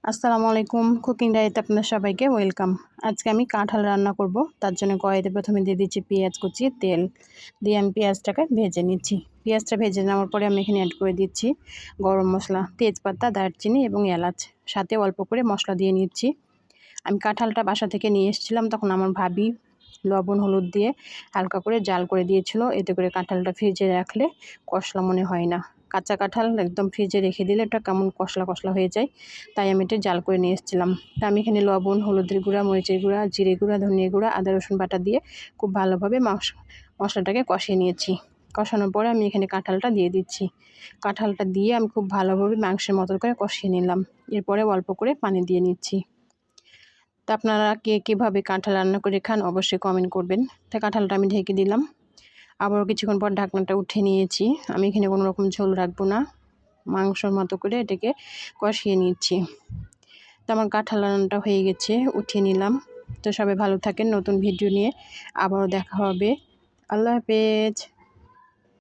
আসসালামু আলাইকুম। কুকিং ডায়েরিতে আপনাদের সবাইকে ওয়েলকাম। আজকে আমি কাঁঠাল রান্না করব। তার জন্য কড়াইতে প্রথমে দিয়ে দিচ্ছি পেঁয়াজ কুচি, তেল দিয়ে আমি পেঁয়াজটাকে ভেজে নিচ্ছি। পেঁয়াজটা ভেজে নেওয়ার পরে আমি এখানে অ্যাড করে দিচ্ছি গরম মশলা, তেজপাতা, দারচিনি এবং এলাচ, সাথে অল্প করে মশলা দিয়ে নিচ্ছি। আমি কাঁঠালটা বাসা থেকে নিয়ে এসেছিলাম, তখন আমার ভাবি লবণ হলুদ দিয়ে হালকা করে জাল করে দিয়েছিল। এতে করে কাঁঠালটা ফ্রিজে রাখলে কষলা মনে হয় না। কাঁচা কাঁঠাল একদম ফ্রিজে রেখে দিলে এটা কেমন কষলা কষলা হয়ে যায়, তাই আমি এটা জাল করে নিয়ে এসেছিলাম। তা আমি এখানে লবণ, হলুদের গুঁড়া, মরিচের গুঁড়া, জিরে গুঁড়া, ধনিয়া গুঁড়া, আদা রসুন বাটা দিয়ে খুব ভালোভাবে মশলাটাকে কষিয়ে নিয়েছি। কষানোর পরে আমি এখানে কাঁঠালটা দিয়ে দিচ্ছি। কাঁঠালটা দিয়ে আমি খুব ভালোভাবে মাংসের মতো করে কষিয়ে নিলাম। এরপরে অল্প করে পানি দিয়ে নিচ্ছি। তা আপনারা কে কীভাবে কাঁঠাল রান্না করে খান অবশ্যই কমেন্ট করবেন। তা কাঁঠালটা আমি ঢেকে দিলাম। আবারও কিছুক্ষণ পর ঢাকনাটা উঠিয়ে নিয়েছি। আমি এখানে কোনো রকম ঝোল রাখবো না, মাংসর মতো করে এটাকে কষিয়ে নিচ্ছি। তো আমার কাঁঠাল রান্নাটা হয়ে গেছে, উঠিয়ে নিলাম। তো সবাই ভালো থাকেন, নতুন ভিডিও নিয়ে আবারও দেখা হবে। আল্লাহ হাফেজ।